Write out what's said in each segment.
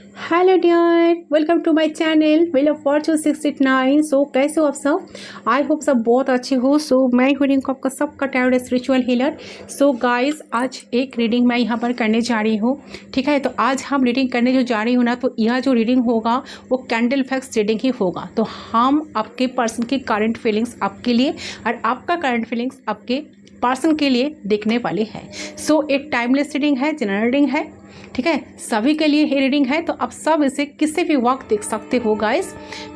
Hello dear, welcome to my channel wheel of fortune 689। So कैसे हो आप सब? आई होप सब बहुत अच्छे हो। सो मैं रीडिंग को आपका सबका tarot spiritual healer. So guys, आज एक रीडिंग मैं यहाँ पर करने जा रही हूँ, ठीक है। तो आज हम रीडिंग करने जो जा रही हूँ ना, तो यह जो रीडिंग होगा वो कैंडल फैक्स रीडिंग ही होगा। तो हम आपके पर्सन की करंट फीलिंग्स आपके लिए और आपका करंट फीलिंग्स आपके पर्सन के लिए देखने वाले हैं। सो एक टाइमलेस रीडिंग है, जनरल रीडिंग है, ठीक है। सभी के लिए ही रीडिंग है, तो आप सब इसे किसी भी वक्त देख सकते हो गाइस।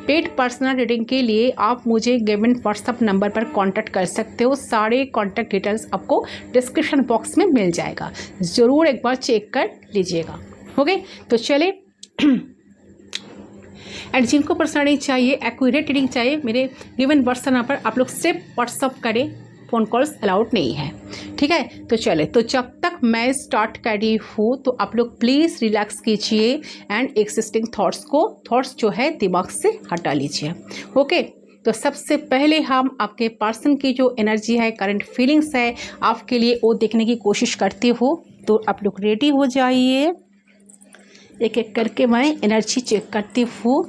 पेड पर्सनल रीडिंग के लिए आप मुझे गिवन व्हाट्सएप नंबर पर कांटेक्ट कर सकते हो। सारे कांटेक्ट डिटेल्स आपको डिस्क्रिप्शन बॉक्स में मिल जाएगा, ज़रूर एक बार चेक कर लीजिएगा। हो गए? तो चले। एंड जिनको पर्सनल रीडिंग चाहिए, एक्यूरेट रीडिंग चाहिए, मेरे गिवन व्हाट्सएप नंबर पर आप लोग सिर्फ व्हाट्सअप करें, फ़ोन कॉल्स अलाउड नहीं है, ठीक है। तो चले, तो जब तक मैं स्टार्ट कर रही हूँ तो आप लोग प्लीज़ रिलैक्स कीजिए एंड एक्सिस्टिंग थॉट्स जो है दिमाग से हटा लीजिए। ओके, तो सबसे पहले हम आपके पर्सन की जो एनर्जी है, करंट फीलिंग्स है आपके लिए, वो देखने की कोशिश करती हूँ। तो आप लोग रेडी हो जाइए, एक एक करके मैं एनर्जी चेक करती हूँ।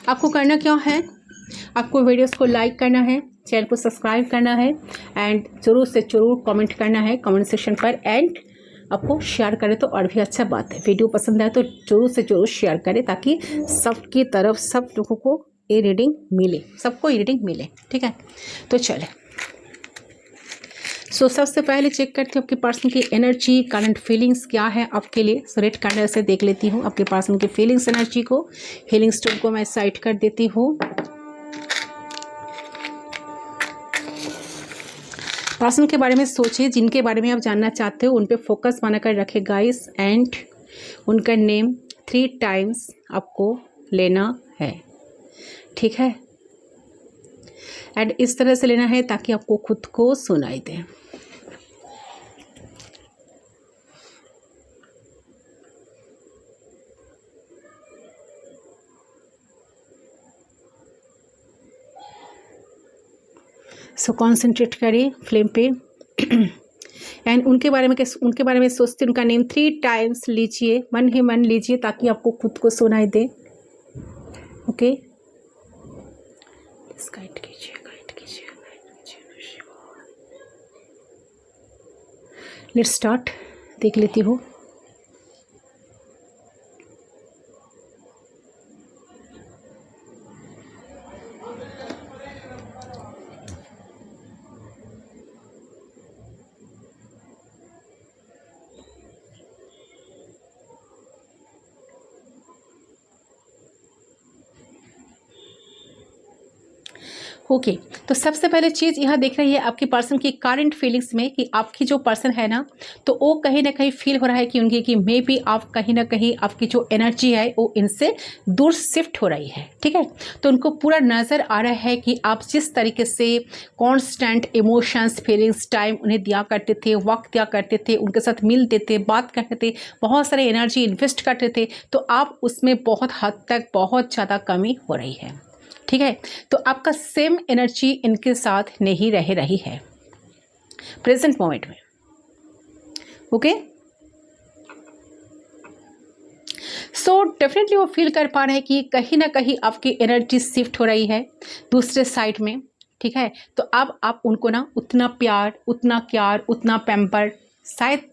आपको करना क्या है, आपको वीडियोस को लाइक करना है, चैनल को सब्सक्राइब करना है एंड ज़रूर से ज़रूर कमेंट करना है कमेंट सेक्शन पर। एंड आपको शेयर करें तो और भी अच्छा बात है। वीडियो पसंद आए तो ज़रूर से ज़रूर शेयर करें, ताकि सबकी तरफ सब लोगों को ये रीडिंग मिले, सबको ये रीडिंग मिले, ठीक है। तो चले, सो सबसे पहले चेक करती हूँ आपके पर्सन की एनर्जी, करंट फीलिंग्स क्या है आपके लिए। सो रेड कैंडल से देख लेती हूँ आपके पर्सन की फीलिंग्स, एनर्जी को। हीलिंग स्टोन को मैं साइड कर देती हूँ। पर्सन के बारे में सोचिए, जिनके बारे में आप जानना चाहते हो उन पे फोकस बनाकर रखे गाइस। एंड उनका नेम 3 टाइम्स आपको लेना है, ठीक है। एंड इस तरह से लेना है ताकि आपको खुद को सुनाई दे। सो कॉन्सेंट्रेट करिए फ्लेम पे। एंड उनके बारे में सोचते, उनका नेम 3 टाइम्स लीजिए, मन ही मन लीजिए, ताकि आपको खुद को सुनाई दे। ओके, गाइड कीजिए, गाइड कीजिए, गाइड कीजिए। Let's start. देख लेती हूँ। ओके, तो सबसे पहले चीज़ यहाँ देख रही है आपकी पर्सन की करंट फीलिंग्स में, कि आपकी जो पर्सन है ना, तो वो कहीं ना कहीं फील हो रहा है कि उनकी कि मे बी आप कहीं ना कहीं आपकी जो एनर्जी है वो इनसे दूर शिफ्ट हो रही है, ठीक है। तो उनको पूरा नज़र आ रहा है कि आप जिस तरीके से कॉन्स्टेंट इमोशंस, फीलिंग्स, टाइम उन्हें दिया करते थे, वक्त दिया करते थे, उनके साथ मिलते थे, बात करते थे, बहुत सारे एनर्जी इन्वेस्ट करते थे, तो आप उसमें बहुत हद तक बहुत ज़्यादा कमी हो रही है, ठीक है। तो आपका सेम एनर्जी इनके साथ नहीं रह रही है प्रेजेंट मोमेंट में। ओके, सो डेफिनेटली वो फील कर पा रहे हैं कि कहीं ना कहीं आपकी एनर्जी शिफ्ट हो रही है दूसरे साइड में, ठीक है। तो अब आप उनको ना उतना प्यार, उतना केयर, उतना पैम्पर शायद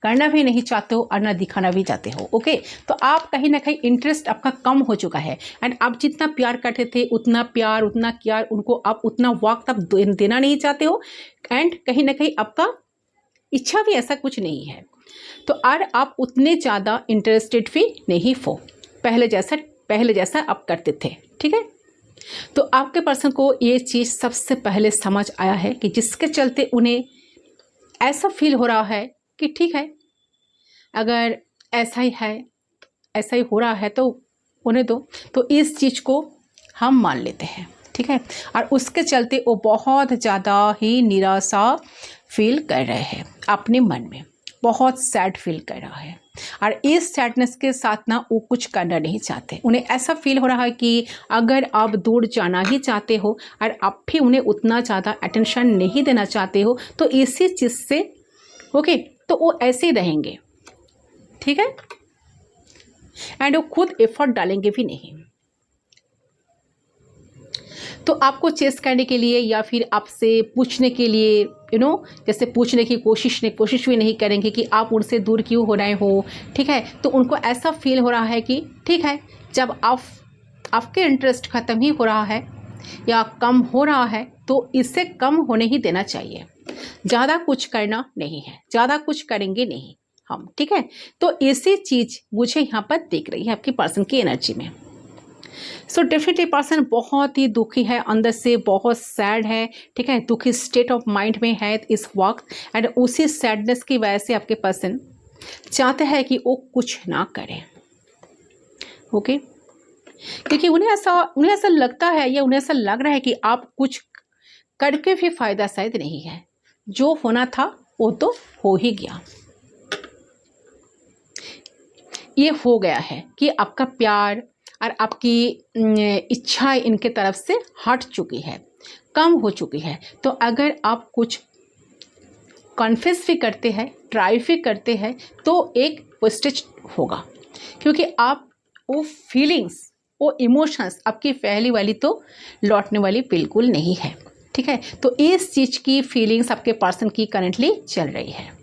करना भी नहीं चाहते हो और ना दिखाना भी चाहते हो। ओके, तो आप कहीं ना कहीं इंटरेस्ट आपका कम हो चुका है। एंड आप जितना प्यार करते थे, उतना प्यार, उतना केयर उनको आप उतना वक्त आप देना नहीं चाहते हो। एंड कहीं ना कहीं आपका इच्छा भी ऐसा कुछ नहीं है, तो और आप उतने ज़्यादा इंटरेस्टेड भी नहीं हो पहले जैसा आप करते थे, ठीक है। तो आपके पर्सन को ये चीज़ सबसे पहले समझ आया है कि जिसके चलते उन्हें ऐसा फील हो रहा है कि ठीक है, अगर ऐसा ही है, ऐसा ही हो रहा है तो उन्हें दो, तो इस चीज़ को हम मान लेते हैं, ठीक है। और उसके चलते वो बहुत ज़्यादा ही निराशा फील कर रहे हैं, अपने मन में बहुत सैड फील कर रहा है, और इस सैडनेस के साथ ना वो कुछ करना नहीं चाहते। उन्हें ऐसा फील हो रहा है कि अगर आप दूर जाना ही चाहते हो और आप भी उन्हें उतना ज़्यादा अटेंशन नहीं देना चाहते हो, तो इसी चीज़ से ओके, तो वो ऐसे ही रहेंगे, ठीक है, एंड वो खुद एफर्ट डालेंगे भी नहीं। तो आपको चेस करने के लिए या फिर आपसे पूछने के लिए जैसे पूछने की कोशिश भी नहीं करेंगे कि आप उनसे दूर क्यों हो रहे हो, ठीक है। तो उनको ऐसा फील हो रहा है कि ठीक है, जब आपके इंटरेस्ट ख़त्म ही हो रहा है या कम हो रहा है तो इससे कम होने ही देना चाहिए। ज़्यादा कुछ करना नहीं है, ज़्यादा कुछ करेंगे नहीं हम, ठीक है। तो इसी चीज़ मुझे यहाँ पर दिख रही है आपकी पर्सन की एनर्जी में। सो डेफिनेटली पर्सन बहुत ही दुखी है, अंदर से बहुत सैड है, ठीक है, दुखी स्टेट ऑफ माइंड में है इस वक्त। एंड उसी सैडनेस की वजह से आपके पर्सन चाहते हैं कि वो कुछ ना करें, ओके। क्योंकि उन्हें ऐसा लगता है या उन्हें ऐसा लग रहा है कि आप कुछ करके भी फायदा शायद नहीं है, जो होना था वो तो हो ही गया। ये हो गया है कि आपका प्यार और आपकी इच्छा इनके तरफ से हट चुकी है, कम हो चुकी है। तो अगर आप कुछ कन्फेस भी करते हैं, ट्राई भी करते हैं, तो एक वेस्टेज होगा, क्योंकि आप वो फीलिंग्स, वो इमोशंस आपकी पहली वाली तो लौटने वाली बिल्कुल नहीं है, ठीक है। तो इस चीज़ की फीलिंग्स आपके पर्सन की करंटली चल रही है।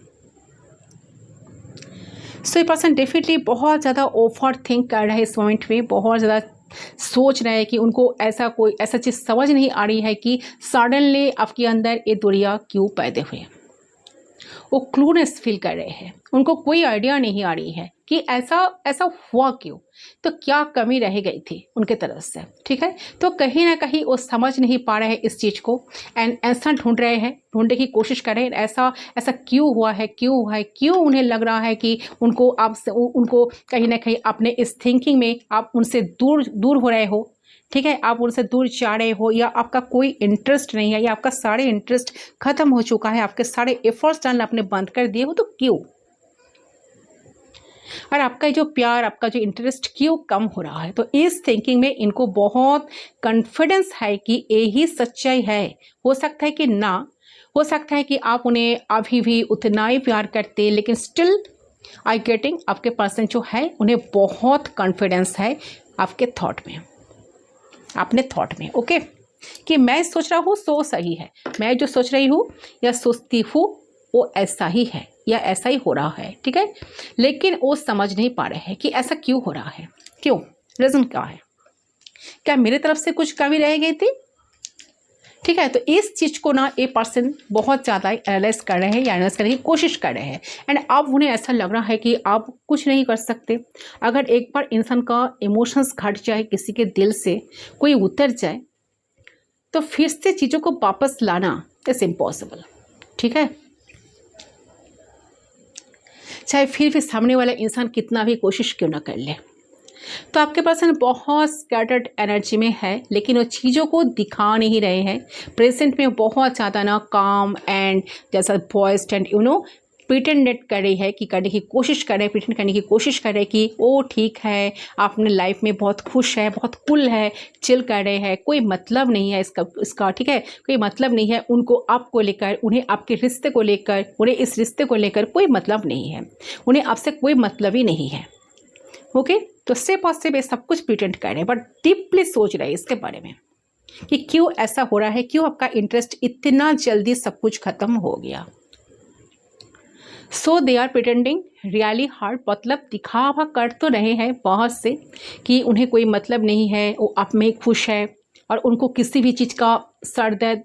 सो ये पर्सन डेफिनेटली बहुत ज़्यादा ओवर थिंक कर रहा है इस मोमेंट में, बहुत ज़्यादा सोच रहे हैं कि उनको ऐसा चीज़ समझ नहीं आ रही है कि सडनली आपके अंदर ये दुनिया क्यों पैदा हुए। वो क्लूनेस फील कर रहे हैं, उनको कोई आइडिया नहीं आ रही है कि ऐसा हुआ क्यों, तो क्या कमी रह गई थी उनके तरफ से, ठीक है। तो कहीं ना कहीं वो समझ नहीं पा रहे हैं इस चीज़ को, एंड ऐसा ढूंढ रहे हैं, ढूंढने की कोशिश कर रहे हैं, ऐसा क्यों हुआ है, क्यों उन्हें लग रहा है कि उनको कहीं ना कहीं अपने इस थिंकिंग में आप उनसे दूर हो रहे हो, ठीक है, आप उनसे दूर जा रहे हो, या आपका कोई इंटरेस्ट नहीं है, या आपका सारे इंटरेस्ट खत्म हो चुका है, आपके सारे एफर्ट्स डालना आपने बंद कर दिए हो, तो क्यों, और आपका जो प्यार, आपका जो इंटरेस्ट क्यों कम हो रहा है। तो इस थिंकिंग में इनको बहुत कॉन्फिडेंस है कि यही सच्चाई है। हो सकता है कि ना, हो सकता है कि आप उन्हें अभी भी उतना ही प्यार करते, लेकिन स्टिल आई गेटिंग आपके पर्सन जो है उन्हें बहुत कॉन्फिडेंस है आपके थॉट में, अपने थॉट में, ओके, कि मैं सोच रहा हूँ सो सही है, मैं जो सोच रही हूँ या सोचती हूँ वो ऐसा ही है या ऐसा ही हो रहा है, ठीक है। लेकिन वो समझ नहीं पा रहे हैं कि ऐसा क्यों हो रहा है, क्यों, रीज़न क्या है, क्या मेरी तरफ से कुछ कमी रह गई थी, ठीक है। तो इस चीज़ को ना ये पर्सन बहुत ज़्यादा एनालाइज कर रहे हैं या एनालाइज करने की कोशिश कर रहे हैं, एंड अब उन्हें ऐसा लग रहा है कि आप कुछ नहीं कर सकते। अगर एक बार इंसान का इमोशंस घट जाए, किसी के दिल से कोई उतर जाए, तो फिर से चीज़ों को वापस लाना इट्स इम्पॉसिबल, ठीक है। चाहे फिर भी सामने वाला इंसान कितना भी कोशिश क्यों ना कर ले। तो आपके पर्सन बहुत स्कैटर्ड एनर्जी में है, लेकिन वो चीज़ों को दिखा नहीं रहे हैं। प्रेजेंट में बहुत ज़्यादा ना काम एंड जैसा वॉइस एंड प्रिटेंडेड कर रही है कि करने की कोशिश कर रहे हैं, प्रिटेंड करने की कोशिश कर रहे हैं कि वो ठीक है, अपने लाइफ में बहुत खुश है, बहुत कूल है, चिल कर रहे हैं, कोई मतलब नहीं है इसका, ठीक है, कोई मतलब नहीं है उनको आपको लेकर, उन्हें आपके रिश्ते को लेकर, उन्हें इस रिश्ते को लेकर कोई मतलब नहीं है, उन्हें आपसे कोई मतलब ही नहीं है, ओके। तो स्टेप बाय स्टेप ये सब कुछ प्रिटेंड कर रहे हैं, बट डीपली सोच रहे हैं इसके बारे में कि क्यों ऐसा हो रहा है, क्यों आपका इंटरेस्ट इतना जल्दी सब कुछ खत्म हो गया। So they are pretending really hard, मतलब दिखावा कर तो रहे हैं बहुत से कि उन्हें कोई मतलब नहीं है, वो आप में खुश है और उनको किसी भी चीज़ का सर दर्द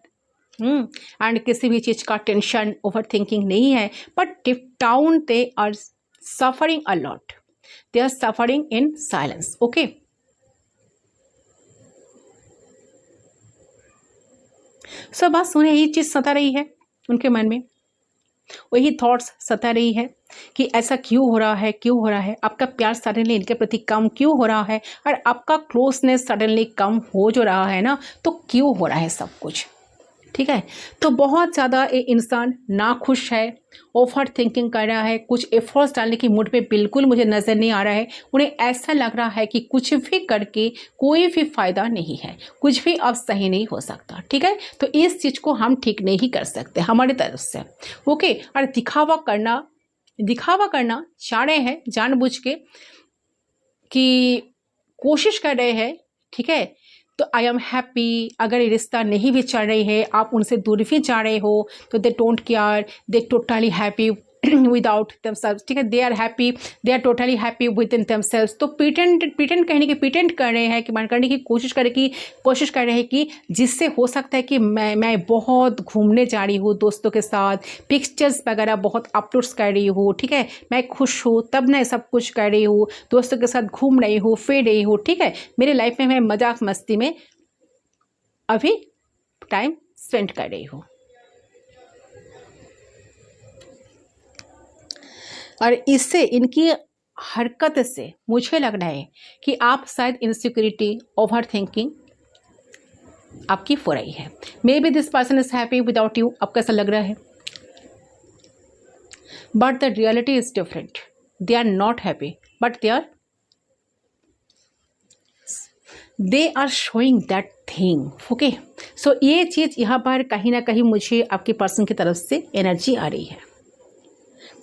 एंड किसी भी चीज़ का टेंशन, ओवर थिंकिंग नहीं है, but dip down they are suffering a lot, they are suffering in silence, okay. So बस उन्हें यही चीज़ सता रही है उनके मन में, वही थॉट्स सता रही है कि ऐसा क्यों हो रहा है, क्यों हो रहा है, आपका प्यार सडनली इनके प्रति कम क्यों हो रहा है, और आपका क्लोजनेस सडनली कम हो जो रहा है ना, तो क्यों हो रहा है सब कुछ, ठीक है। तो बहुत ज़्यादा ये इंसान नाखुश है, ओवर थिंकिंग कर रहा है, कुछ एफर्ट्स डालने की मूड पे बिल्कुल मुझे नज़र नहीं आ रहा है। उन्हें ऐसा लग रहा है कि कुछ भी करके कोई भी फ़ायदा नहीं है, कुछ भी अब सही नहीं हो सकता। ठीक है, तो इस चीज़ को हम ठीक नहीं कर सकते हमारी तरफ से। ओके, और दिखावा करना चाह रहे हैं जानबूझ के कि कोशिश कर रहे हैं। ठीक है, तो आई एम हैप्पी, अगर ये रिश्ता नहीं भी चल रही है, आप उनसे दूर भी जा रहे हो, तो they don't care, they totally happy without themselves। ठीक है, they are happy, they are totally happy within themselves। तो प्रिटेंड कर रहे हैं कि मान करने की कोशिश कर रहे हैं कि जिससे हो सकता है कि मैं बहुत घूमने जा रही हूँ दोस्तों के साथ, पिक्चर्स वगैरह बहुत अपलोड्स कर रही हूँ। ठीक है, मैं खुश हूँ तब मैं सब कुछ कर रही हूँ, दोस्तों के साथ घूम रही हूँ, फिर रही हूँ। ठीक है, मेरे लाइफ में मैं मजाक मस्ती में अभी टाइम स्पेंड कर रही हूँ। और इससे, इनकी हरकत से मुझे लग रहा है कि आप शायद इनसिक्योरिटी, ओवर थिंकिंग आपकी हो रही है। May be this person is happy without you, आपको ऐसा लग रहा है, but the reality is different. They are not happy, but they are showing that thing. Okay, so ये चीज़ यहाँ पर कहीं ना कहीं मुझे आपके पर्सन की तरफ से एनर्जी आ रही है।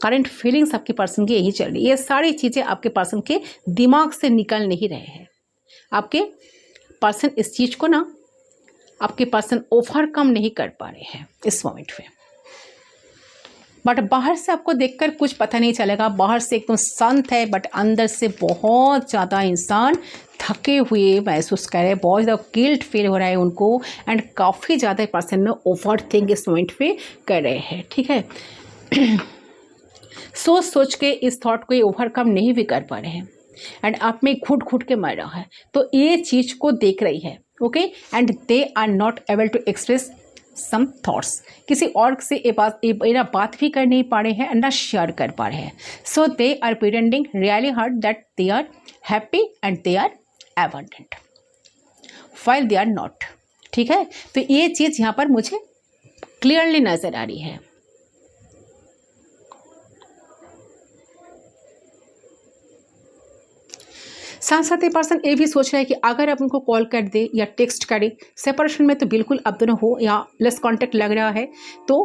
करंट फीलिंग्स आपके पर्सन की यही चल रही है। ये सारी चीज़ें आपके पर्सन के दिमाग से निकल नहीं रहे हैं। आपके पर्सन इस चीज़ को ना, आपके पर्सन ओवरकम नहीं कर पा रहे हैं इस मोमेंट में। बट बाहर से आपको देखकर कुछ पता नहीं चलेगा, बाहर से एकदम शांत है, बट अंदर से बहुत ज़्यादा इंसान थके हुए महसूस कर रहे हैं, बहुत ज़्यादा गिल्ट फील हो रहा है उनको, एंड काफ़ी ज़्यादा पर्सन में ओवर थिंक इस मोमेंट पे कर रहे हैं। ठीक है, सोच के इस थॉट को ओवरकम नहीं भी कर पा रहे हैं, एंड आप में घुट के मर रहा है। तो ये चीज़ को देख रही है। Okay, and they are not able to express some thoughts, किसी और से ये बात भी कर नहीं पा रहे हैं, ना शेयर कर पा रहे हैं। So they are pretending really hard that they are happy and they are abundant while they are not. ठीक है, तो ये चीज़ यहाँ पर मुझे क्लियरली नज़र आ रही है। साथ साथ ये पर्सन ये भी सोच रहा है कि अगर आप उनको कॉल कर दे या टेक्स्ट करे, सेपरेशन में तो बिल्कुल अब दोनों हो या लेस कांटेक्ट लग रहा है, तो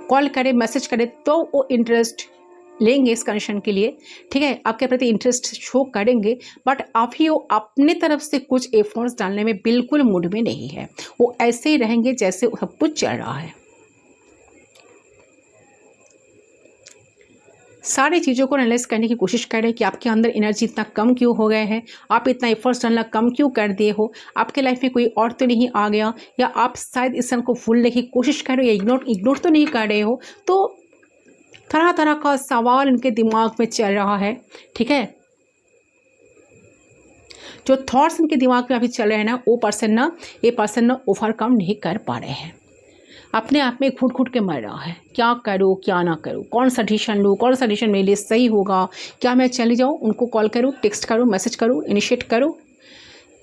कॉल करे, मैसेज करे, तो वो इंटरेस्ट लेंगे इस कनेक्शन के लिए। ठीक है, आपके प्रति इंटरेस्ट शो करेंगे, बट आप ही वो अपने तरफ से कुछ एफर्ट्स डालने में बिल्कुल मूड में नहीं है। वो ऐसे ही रहेंगे जैसे सब कुछ चल रहा है। सारी चीज़ों को एनालाइज करने की कोशिश कर रहे हैं कि आपके अंदर एनर्जी इतना कम क्यों हो गया है, आप इतना एफर्ट्स डालना कम क्यों कर दिए हो, आपके लाइफ में कोई और तो नहीं आ गया, या आप शायद इस सन को भूलने की कोशिश कर रहे हो या इग्नोर तो नहीं कर रहे हो। तो तरह तरह का सवाल इनके दिमाग में चल रहा है। ठीक है, जो थॉट्स इनके दिमाग में अभी चल रहे हैं ना, ये पर्सन ना ओवरकम नहीं कर पा रहे हैं, अपने आप में घुट के मर रहा है। क्या करूँ क्या ना करूँ, कौन सा डिसीजन लूँ, कौन सा डिसीजन मेरे लिए सही होगा, क्या मैं चली जाऊँ, उनको कॉल करूँ, टेक्स्ट करूँ, मैसेज करूँ, इनिशिएट करूँ।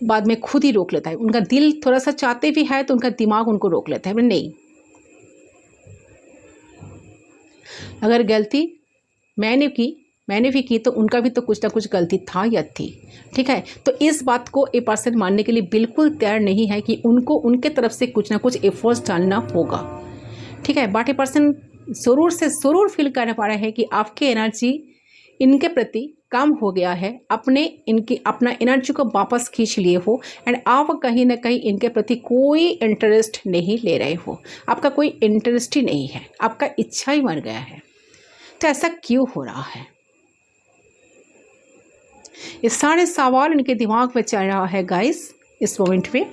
बाद में खुद ही रोक लेता है। उनका दिल थोड़ा सा चाहते भी है तो उनका दिमाग उनको रोक लेता है, नहीं, अगर गलती मैंने भी की तो उनका भी तो कुछ ना कुछ गलती था या थी। ठीक है, तो इस बात को ए पर्सन मानने के लिए बिल्कुल तैयार नहीं है कि उनको उनके तरफ से कुछ ना कुछ एफर्ट्स डालना होगा। ठीक है, बट ए पर्सन ज़रूर फील कर पा रहे हैं कि आपकी एनर्जी इनके प्रति कम हो गया है, अपना एनर्जी को वापस खींच लिए हो, एंड आप कहीं ना कहीं इनके प्रति कोई इंटरेस्ट नहीं ले रहे हो, आपका कोई इंटरेस्ट ही नहीं है, आपका इच्छा ही मर गया है। तो ऐसा क्यों हो रहा है? ये सारे सवाल इनके दिमाग में चल रहा है गाइस इस मोमेंट में।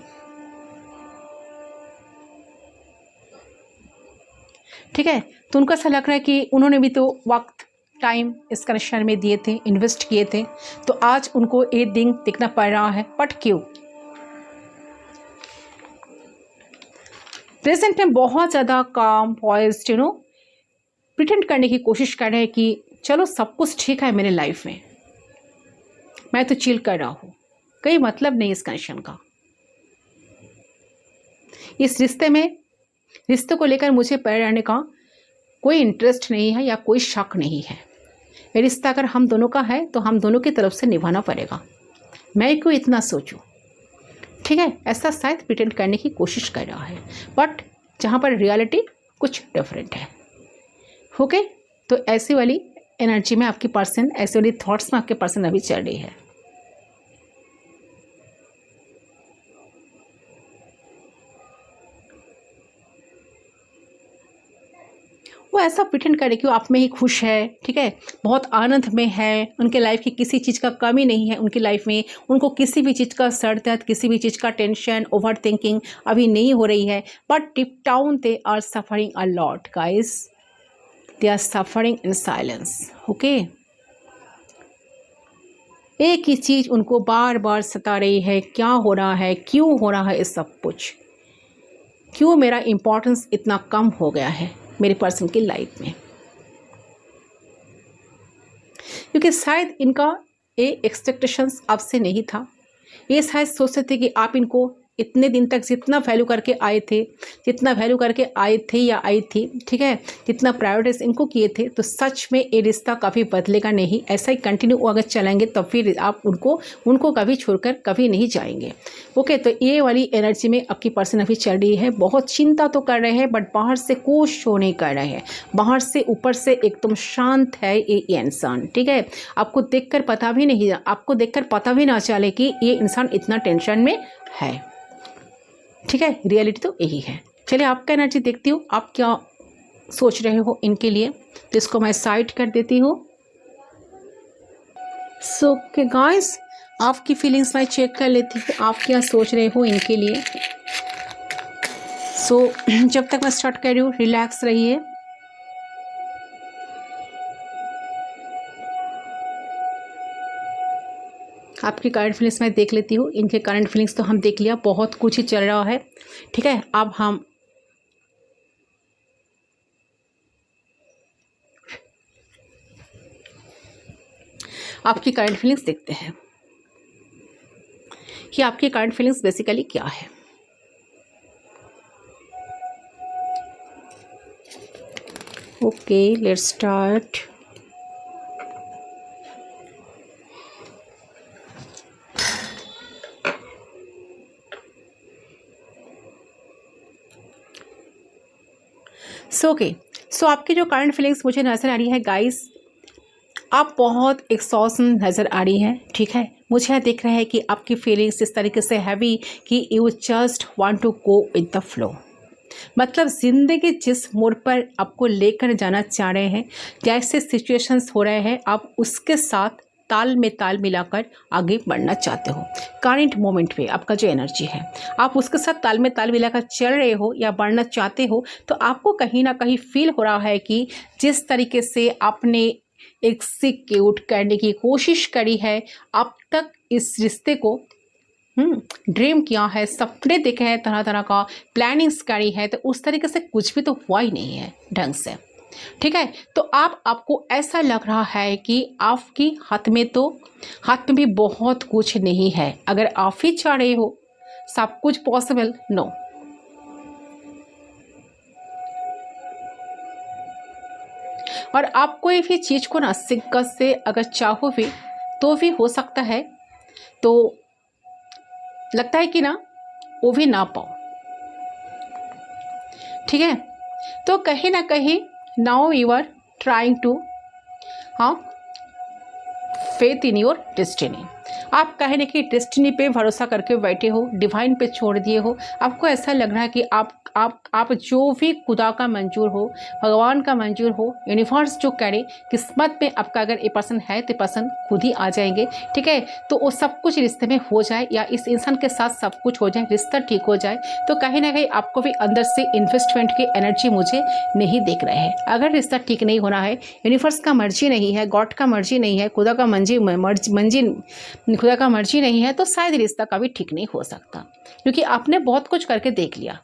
ठीक है, तो उनको ऐसा लग रहा है कि उन्होंने भी तो वक्त टाइम इस कनेक्शन में दिए थे, इन्वेस्ट किए थे, तो आज उनको ये दिन देखना पड़ रहा है, बट क्यों? प्रेजेंट में बहुत ज़्यादा काम पॉइज्ड, प्रिटेंड करने की कोशिश कर रहे हैं कि चलो सब कुछ ठीक है मेरे लाइफ में, मैं तो चिल कर रहा हूँ, कोई मतलब नहीं इस कनेक्शन का। इस रिश्ते को लेकर मुझे पड़े रहने का कोई इंटरेस्ट नहीं है या कोई शक नहीं है। ये रिश्ता अगर हम दोनों का है तो हम दोनों की तरफ से निभाना पड़ेगा। मैं क्यों इतना सोचूं, ठीक है। ऐसा शायद प्रिटेंड करने की कोशिश कर रहा है, बट जहाँ पर रियलिटी कुछ डिफरेंट है। ओके, तो ऐसी वाली एनर्जी में आपकी पर्सन, ऐसे वाली थॉट्स में आपके पर्सन अभी चल रही है। वो ऐसा प्रिटेंड करे कि वो आप में ही खुश है, ठीक है, बहुत आनंद में है, उनके लाइफ की किसी चीज़ का कमी नहीं है उनकी लाइफ में, उनको किसी भी चीज़ का सर दर्द, किसी भी चीज़ का टेंशन, ओवर थिंकिंग अभी नहीं हो रही है। But deep down they are suffering a lot guys, they are suffering in silence. Okay, एक ही चीज़ उनको बार बार सता रही है, क्या हो रहा है, क्यों हो रहा है ये सब कुछ, क्यों मेरा इम्पोर्टेंस इतना कम हो गया है मेरे पर्सन की लाइफ में। क्योंकि शायद इनका ये एक्सपेक्टेशंस आपसे नहीं था। ये शायद सोचते थे कि आप इनको इतने दिन तक जितना वैल्यू करके आए थे, जितना वैल्यू करके आए थे या आई थी, ठीक है, जितना प्रायोरिटीज इनको किए थे, तो सच में ये रिश्ता कभी बदलेगा नहीं। ऐसा ही कंटिन्यू अगर चलेंगे तो फिर आप उनको कभी छोड़कर कभी नहीं जाएंगे। ओके, तो ये वाली एनर्जी में आपकी पर्सन अभी चल रही है। बहुत चिंता तो कर रहे हैं बट बाहर से कुछ शो नहीं कर रहे हैं, बाहर से ऊपर से एकदम शांत है ये इंसान, ठीक है। आपको देखकर पता भी ना चले कि ये इंसान इतना टेंशन में है, ठीक है। रियलिटी तो यही है। चलिए आपका एनर्जी देखती हूँ, आप क्या सोच रहे हो इनके लिए, तो इसको मैं साइड कर देती हूँ। सो के गाइस, आपकी फीलिंग्स मैं चेक कर लेती हूँ, आप क्या सोच रहे हो इनके लिए। सो जब तक मैं स्टार्ट कर रही हूँ, रिलैक्स रहिए। आपकी करंट फीलिंग्स मैं देख लेती हूँ। इनके करंट फीलिंग्स तो हम देख लिया, बहुत कुछ ही चल रहा है, ठीक है। अब हम आपकी करंट फीलिंग्स देखते हैं कि आपकी करंट फीलिंग्स बेसिकली क्या है। Okay, let's start. सो आपकी जो करंट फीलिंग्स मुझे नज़र आ रही है गाइस, आप बहुत एक्सॉशन नज़र आ रही है, ठीक है। मुझे दिख रहा है कि आपकी फीलिंग्स इस तरीके से हैवी कि you just want to go with the flow. मतलब ज़िंदगी जिस मोड़ पर आपको लेकर जाना चाह रहे हैं, जैसे सिचुएशंस हो रहे हैं, आप उसके साथ ताल में ताल मिलाकर आगे बढ़ना चाहते हो। करंट मोमेंट पे आपका जो एनर्जी है, आप उसके साथ ताल में ताल मिलाकर चल रहे हो या बढ़ना चाहते हो, तो आपको कहीं ना कहीं फील हो रहा है कि जिस तरीके से आपने एग्जीक्यूट करने की कोशिश करी है अब तक इस रिश्ते को, ड्रीम किया है, सपने देखे हैं, तरह तरह का प्लानिंग्स करी है, तो उस तरीके से कुछ भी तो हुआ ही नहीं है ढंग से, ठीक है। तो आपको ऐसा लग रहा है कि आपकी हाथ में भी बहुत कुछ नहीं है। अगर आप ही चाह रहे हो सब कुछ पॉसिबल, नो। और आप कोई भी चीज़ को ना शिद्दत से अगर चाहो भी तो भी हो सकता है, तो लगता है कि ना वो भी ना पाओ, ठीक है। तो कहीं ना कहीं now you are trying to faith in your destiny. आप कहीं ना कहीं डेस्टिनी पे भरोसा करके बैठे हो, डिवाइन पे छोड़ दिए हो। आपको ऐसा लग रहा है कि आप जो भी खुदा का मंजूर हो, भगवान का मंजूर हो, यूनिवर्स जो करे, किस्मत में आपका अगर ये पर्सन है तो पर्सन खुद ही आ जाएंगे, ठीक है। तो वो सब कुछ रिश्ते में हो जाए या इस इंसान के साथ सब कुछ हो जाए, रिश्ता ठीक हो जाए, तो कहीं ना कहीं आपको भी अंदर से इन्वेस्टमेंट की एनर्जी मुझे नहीं दिख रहे हैं। अगर रिश्ता ठीक नहीं होना है, यूनिवर्स का मर्जी नहीं है, गॉड का मर्जी नहीं है, खुदा का मर्जी नहीं है, तो शायद रिश्ता कभी ठीक नहीं हो सकता, क्योंकि आपने बहुत कुछ करके देख लिया।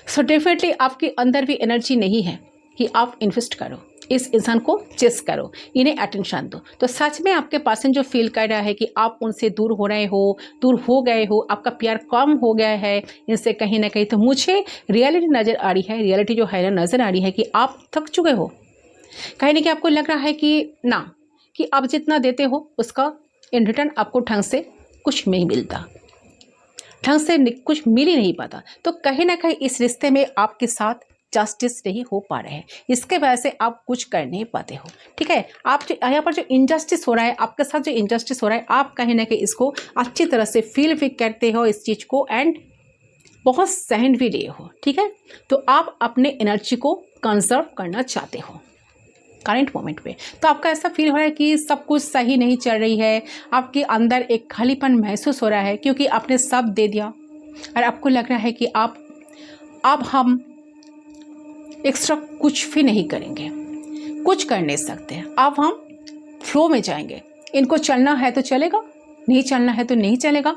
सो डेफिनेटली आपके अंदर भी एनर्जी नहीं है कि आप इन्वेस्ट करो, इस इंसान को चेस करो, इन्हें अटेंशन दो। तो सच में आपके पर्सन जो फील कर रहा है कि आप उनसे दूर हो रहे हो, दूर हो गए हो, आपका प्यार कम हो गया है इनसे कहीं ना कहीं, तो मुझे रियलिटी नज़र आ रही है, रियलिटी जो है ना नज़र आ रही है कि आप थक चुके हो। कहीं ना कहीं आपको लग रहा है कि आप जितना देते हो उसका इन रिटर्न आपको ढंग से कुछ नहीं मिलता, ढंग से कुछ मिल ही नहीं पाता। तो कहीं ना कहीं इस रिश्ते में आपके साथ जस्टिस नहीं हो पा रहे हैं, इसके वजह से आप कुछ कर नहीं पाते हो। ठीक है, आप जो यहाँ पर जो इनजस्टिस हो रहा है आपके साथ, जो इनजस्टिस हो रहा है, आप कहीं ना कहीं इसको अच्छी तरह से फील भी करते हो इस चीज़ को, एंड बहुत सहन भी लिए हो। ठीक है, तो आप अपने एनर्जी को कंजर्व करना चाहते हो करंट मोमेंट पे। तो आपका ऐसा फील हो रहा है कि सब कुछ सही नहीं चल रही है, आपके अंदर एक खालीपन महसूस हो रहा है क्योंकि आपने सब दे दिया और आपको लग रहा है कि अब हम एक्स्ट्रा कुछ भी नहीं करेंगे, कुछ कर नहीं सकते, अब हम फ्लो में जाएंगे। इनको चलना है तो चलेगा, नहीं चलना है तो नहीं चलेगा,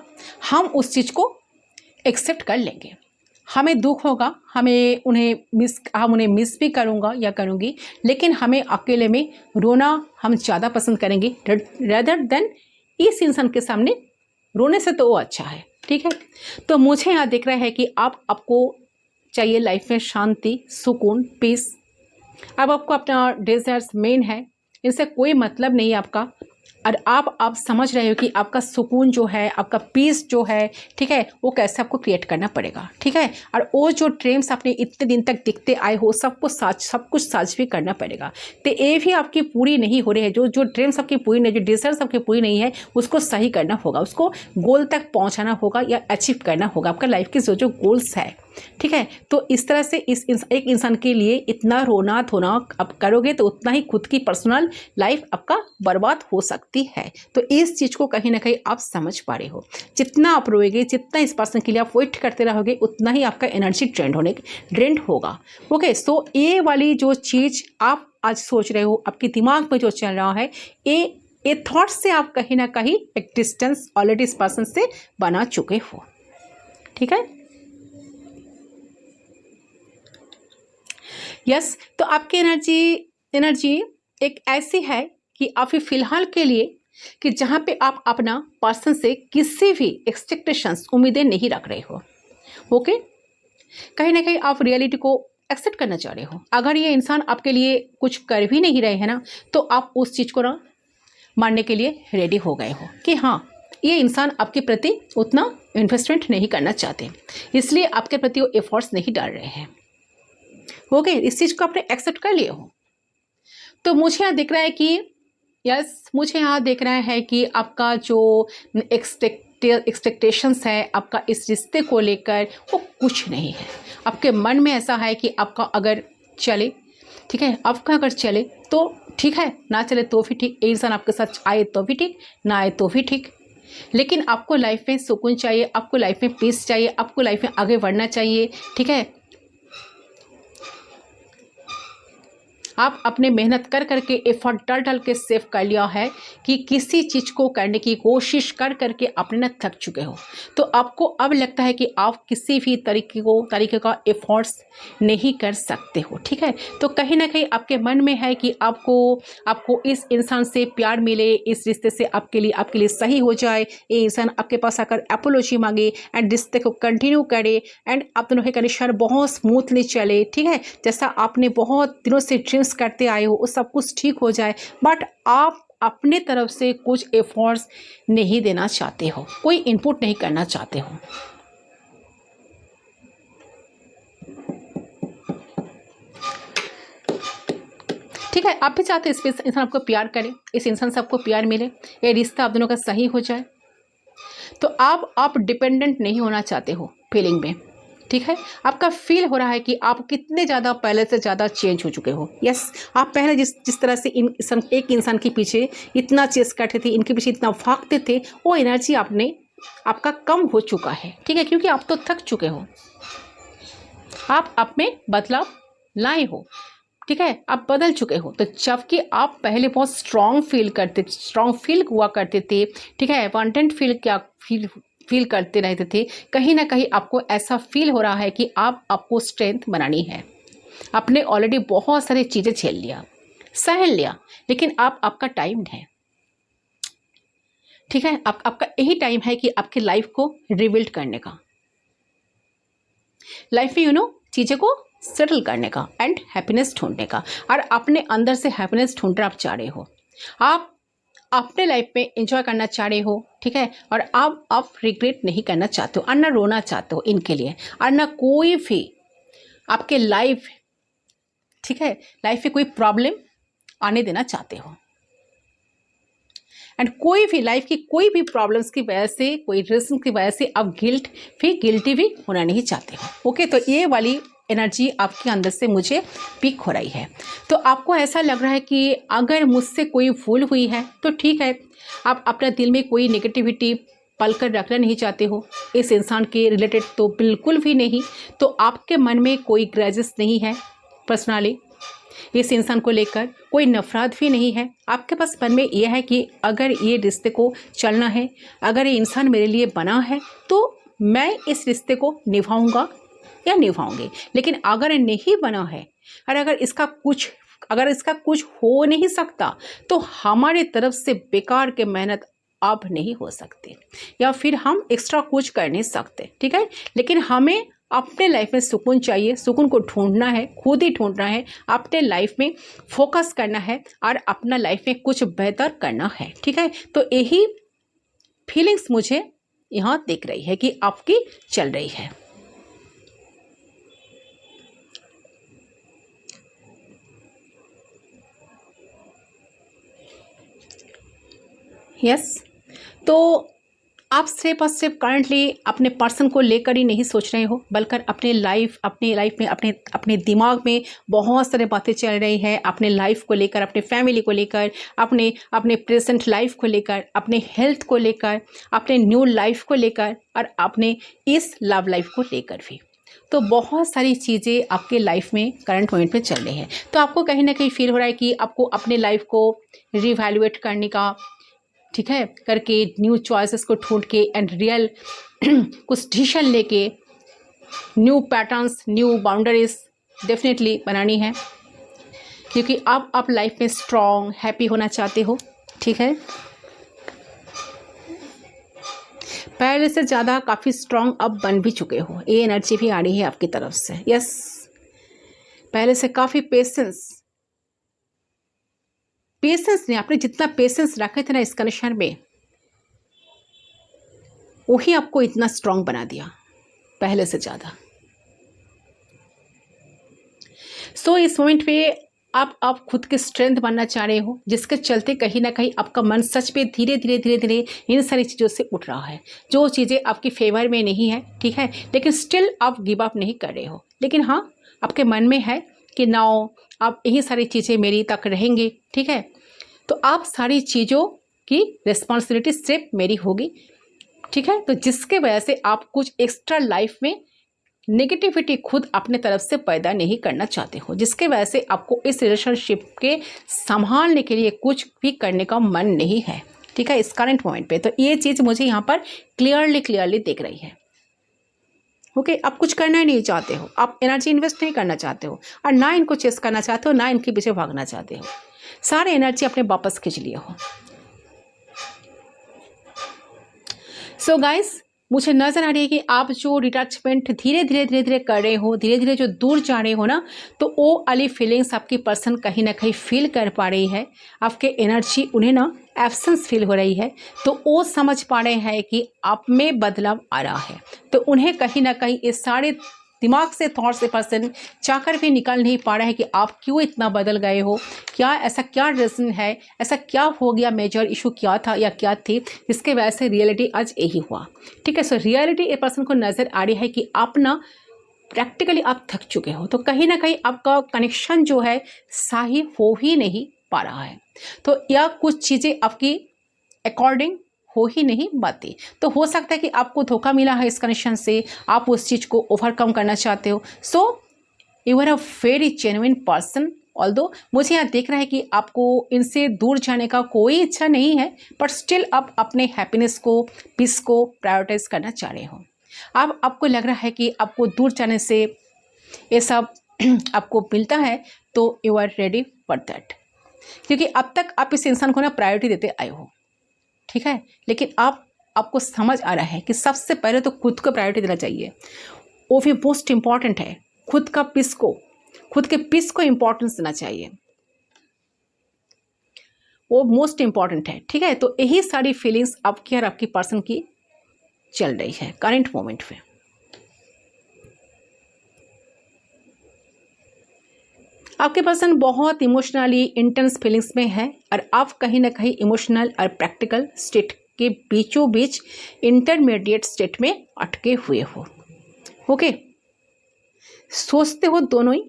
हम उस चीज़ को एक्सेप्ट कर लेंगे। हमें दुख होगा, हम उन्हें मिस भी करूँगा या करूँगी, लेकिन हमें अकेले में रोना हम ज़्यादा पसंद करेंगे रेदर देन इस इंसान के सामने रोने से, तो वो अच्छा है। ठीक है, तो मुझे यहाँ दिख रहा है कि आपको चाहिए लाइफ में शांति, सुकून, पीस। अब आपको अपना डिज़ायर्स मेन है, इनसे कोई मतलब नहीं है आपका, और आप समझ रहे हो कि आपका सुकून जो है, आपका पीस जो है, ठीक है, वो कैसे आपको क्रिएट करना पड़ेगा। ठीक है, और वो जो ड्रीम्स आपने इतने दिन तक दिखते आए हो, सब कुछ साझ भी करना पड़ेगा। तो ये भी आपकी पूरी नहीं हो रही है, जो ड्रीम्स आपकी पूरी नहीं, जो डिज़ायर्स आपकी पूरी नहीं है, उसको सही करना होगा, उसको गोल तक पहुँचाना होगा या अचीव करना होगा, आपका लाइफ के जो गोल्स है। ठीक है, तो इस तरह से एक इंसान के लिए इतना रोना धोना आप करोगे तो उतना ही खुद की पर्सनल लाइफ आपका बर्बाद हो सकती है। तो इस चीज़ को कहीं ना कहीं आप समझ पा रहे हो। जितना आप रोएंगे, जितना इस पर्सन के लिए आप वेट करते रहोगे, उतना ही आपका एनर्जी ड्रेंड होगा। ओके, सो ये वाली जो चीज़ आप आज सोच रहे हो, आपके दिमाग में जो चल रहा है, ये थॉट से आप कहीं ना कहीं एक डिस्टेंस ऑलरेडी इस पर्सन से बना चुके हो। ठीक है, यस, तो आपकी एनर्जी एक ऐसी है कि आप फिलहाल के लिए कि जहाँ पे आप अपना पर्सन से किसी भी एक्सपेक्टेशंस, उम्मीदें नहीं रख रहे हो। ओके, कहीं ना कहीं आप रियलिटी को एक्सेप्ट करना चाह रहे हो। अगर ये इंसान आपके लिए कुछ कर भी नहीं रहे हैं ना, तो आप उस चीज़ को ना मानने के लिए रेडी हो गए हो कि हाँ, ये इंसान आपके प्रति उतना इन्वेस्टमेंट नहीं करना चाहते, इसलिए आपके प्रति वो एफर्ट्स नहीं डाल रहे हैं। ओके, इस चीज़ को आपने एक्सेप्ट कर लिए हो। तो मुझे यहाँ दिख रहा है कि मुझे यहाँ दिख रहा है कि आपका जो एक्सपेक्टेशंस है आपका इस रिश्ते को लेकर, वो कुछ नहीं है। आपके मन में ऐसा है कि आपका अगर चले, ठीक है, आपका अगर चले तो ठीक है, ना चले तो भी ठीक, एक इंसान आपके साथ आए तो भी ठीक, ना आए तो भी ठीक, लेकिन आपको लाइफ में सुकून चाहिए, आपको लाइफ में पीस चाहिए, आपको लाइफ में आगे बढ़ना चाहिए। ठीक है, आप अपने मेहनत कर करके, एफर्ट डाल के सेव कर लिया है कि किसी चीज़ को करने की कोशिश कर करके आपने ना थक चुके हो। तो आपको अब लगता है कि आप किसी भी तरीके का एफर्ट्स नहीं कर सकते हो। ठीक है, तो कहीं ना कहीं आपके मन में है कि आपको इस इंसान से प्यार मिले, इस रिश्ते से आपके लिए सही हो जाए, ये इंसान आपके पास आकर एपोलॉजी मांगे एंड रिश्ते को कंटिन्यू करे, एंड आप दोनों के कनेक्शन बहुत स्मूथली चले। ठीक है, जैसा आपने बहुत दिनों से ड्रीम्स करते आए हो, वो सब कुछ ठीक हो जाए, बट आप अपने तरफ से कुछ एफर्ट्स नहीं देना चाहते हो, कोई इनपुट नहीं करना चाहते हो। ठीक है, आप भी चाहते हो इस इंसान आपको प्यार करे, इस इंसान से आपको प्यार मिले, ये रिश्ता आप दोनों का सही हो जाए। तो आप डिपेंडेंट नहीं होना चाहते हो फीलिंग में। ठीक है, आपका फील हो रहा है कि आप कितने ज़्यादा पहले से ज़्यादा चेंज हो चुके हो। यस, आप पहले जिस तरह से एक इंसान के पीछे इतना चेस करते थे, इनके पीछे इतना भागते थे, वो एनर्जी आपका कम हो चुका है। ठीक है, क्योंकि आप तो थक चुके हो, आप आप में बदलाव लाए हो। ठीक है, आप बदल चुके हो। तो जबकि आप पहले बहुत स्ट्रॉन्ग फील हुआ करते थे, ठीक है, वांटेड फील करते रहते थे, कहीं ना कहीं आपको ऐसा फील हो रहा है कि आपको स्ट्रेंथ बनानी है। आपने ऑलरेडी बहुत सारी चीज़ें झेल लिया, सह लिया, लेकिन आपका टाइम है, ठीक है। आपका यही टाइम है कि आपकी लाइफ को रिबिल्ड करने का, लाइफ में चीज़ें को सेटल करने का एंड हैप्पीनेस ढूंढने का। और अपने अंदर से हैप्पीनेस ढूंढ आप चाह रहे हो, आप अपने लाइफ में एंजॉय करना चाह रहे हो, ठीक है। और आप रिग्रेट नहीं करना चाहते हो और ना रोना चाहते हो इनके लिए, और ना कोई भी आपके लाइफ, ठीक है, लाइफ में कोई प्रॉब्लम आने देना चाहते हो। एंड कोई भी लाइफ की कोई भी प्रॉब्लम्स की वजह से, कोई रीजन की वजह से आप गिल्टी भी होना नहीं चाहते हो। ओके, तो ये वाली एनर्जी आपके अंदर से मुझे पिक हो रही है। तो आपको ऐसा लग रहा है कि अगर मुझसे कोई भूल हुई है तो ठीक है, आप अपने दिल में कोई नेगेटिविटी पल कर रखना नहीं चाहते हो इस इंसान के रिलेटेड, तो बिल्कुल भी नहीं। तो आपके मन में कोई ग्रजेस नहीं है पर्सनली इस इंसान को लेकर, कोई नफरत भी नहीं है। आपके पास मन में यह है कि अगर ये रिश्ते को चलना है, अगर ये इंसान मेरे लिए बना है, तो मैं इस रिश्ते को निभाऊंगा या निभाऊंगी। लेकिन अगर नहीं बना है और अगर इसका कुछ हो नहीं सकता, तो हमारे तरफ से बेकार के मेहनत अब नहीं हो सकती, या फिर हम एक्स्ट्रा कुछ कर नहीं सकते, ठीक है। लेकिन हमें अपने लाइफ में सुकून चाहिए, सुकून को ढूंढना है, खुद ही ढूंढना है, अपने लाइफ में फोकस करना है और अपना लाइफ में कुछ बेहतर करना है, ठीक है। तो यही फीलिंग्स मुझे यहाँ दिख रही है कि आपकी चल रही है। यस, तो आप सिर्फ और सिर्फ करंटली अपने पर्सन को लेकर ही नहीं सोच रहे हो, बल्कि अपने लाइफ में अपने दिमाग में बहुत सारे बातें चल रही है, अपने लाइफ को लेकर, अपने फैमिली को लेकर, अपने प्रेजेंट लाइफ को लेकर, अपने हेल्थ को लेकर, अपने न्यू लाइफ को लेकर और अपने इस लव लाइफ को लेकर भी। तो बहुत सारी चीज़ें आपके लाइफ में करंट मोमेंट पे चल रही है। तो आपको कहीं ना कहीं फील हो रहा है कि आपको अपने लाइफ को रिवैल्यूएट करने का, ठीक है, करके न्यू चॉइसेस को ढूंढ के एंड रियल कुछ डिसीजन लेके new patterns, new boundaries definitely बनानी है, क्योंकि आप लाइफ में स्ट्रॉन्ग हैप्पी होना चाहते हो, ठीक है। पहले से ज़्यादा काफ़ी स्ट्रॉन्ग अब बन भी चुके हो, ये एनर्जी भी आ रही है आपकी तरफ से। यस, पहले से काफ़ी पेशेंस ने, आपने जितना पेशेंस रखे थे ना इस कनेक्शन में, वही आपको इतना स्ट्रांग बना दिया पहले से ज़्यादा। सो इस मोमेंट पे आप खुद के स्ट्रेंथ बनना चाह रहे हो, जिसके चलते कहीं ना कहीं आपका मन सच पे धीरे धीरे इन सारी चीज़ों से उठ रहा है, जो चीज़ें आपकी फेवर में नहीं है, ठीक है। लेकिन स्टिल आप गिव अप नहीं कर रहे हो, लेकिन हाँ, आपके मन में है कि नाउ आप यही सारी चीज़ें मेरी तक रहेंगी, ठीक है। तो आप सारी चीज़ों की रिस्पॉन्सिबिलिटी सिर्फ मेरी होगी, ठीक है। तो जिसके वजह से आप कुछ एक्स्ट्रा लाइफ में नेगेटिविटी खुद अपने तरफ से पैदा नहीं करना चाहते हो, जिसके वजह से आपको इस रिलेशनशिप के संभालने के लिए कुछ भी करने का मन नहीं है, ठीक है, इस करंट मोमेंट पे। तो ये चीज़ मुझे यहाँ पर क्लियरली दिख रही है। ओके, आप कुछ करना ही नहीं चाहते हो, आप एनर्जी इन्वेस्ट नहीं करना चाहते हो, और ना इनको चेस करना चाहते हो, ना इनके पीछे भागना चाहते हो, सारे एनर्जी अपने वापस खींच लिए हो। सो गाइस, मुझे नज़र आ रही है कि आप जो डिटैचमेंट धीरे धीरे कर रहे हो, धीरे धीरे जो दूर जा रहे हो ना, तो वो वाली फीलिंग्स आपकी पर्सन कहीं ना कहीं फील कर पा रही है। आपके एनर्जी उन्हें ना एब्सेंस फील हो रही है, तो वो समझ पा रहे हैं कि आप में बदलाव आ रहा है। तो उन्हें कहीं ना कहीं ये सारे दिमाग से, थॉट से पर्सन चाहकर भी निकल नहीं पा रहा है कि आप क्यों इतना बदल गए हो, ऐसा क्या रीज़न है, ऐसा क्या हो गया, मेजर इशू क्या था या क्या थी, जिसके वजह से रियलिटी आज यही हुआ, ठीक है। सो रियलिटी ए पर्सन को नज़र आ रही है कि आप ना प्रैक्टिकली आप थक चुके हो, तो कहीं ना कहीं आपका कनेक्शन जो है सही हो ही नहीं पा रहा है। तो यह कुछ चीज़ें आपकी अकॉर्डिंग हो ही नहीं पाती। तो हो सकता है कि आपको धोखा मिला है इस कनेक्शन से, आप उस चीज़ को ओवरकम करना चाहते हो। So you are a very genuine person. Although मुझे यहाँ देख रहा है कि आपको इनसे दूर जाने का कोई इच्छा नहीं है, बट स्टिल आप अपने हैप्पीनेस को, पीस को प्रायोरिटाइज करना चाह रहे हो। अब आपको लग रहा है कि आपको दूर जाने से ये सब आपको मिलता है, तो you are ready for that. क्योंकि अब तक आप इस इंसान को ना प्रायोरिटी देते आए हो, ठीक है, लेकिन आपको समझ आ रहा है कि सबसे पहले तो खुद को प्रायोरिटी देना चाहिए। वो भी मोस्ट इम्पॉर्टेंट है, खुद के पीस को इम्पोर्टेंस देना चाहिए, वो मोस्ट इम्पॉर्टेंट है, ठीक है। तो यही सारी फीलिंग्स आपकी और आपकी पर्सन की चल रही है करंट मोमेंट में। आपके पर्सन बहुत इमोशनली इंटेंस फीलिंग्स में है और आप कहीं ना कहीं इमोशनल और प्रैक्टिकल स्टेट के बीचों बीच इंटरमीडिएट स्टेट में अटके हुए हो। ओके, सोचते हो दोनों ही,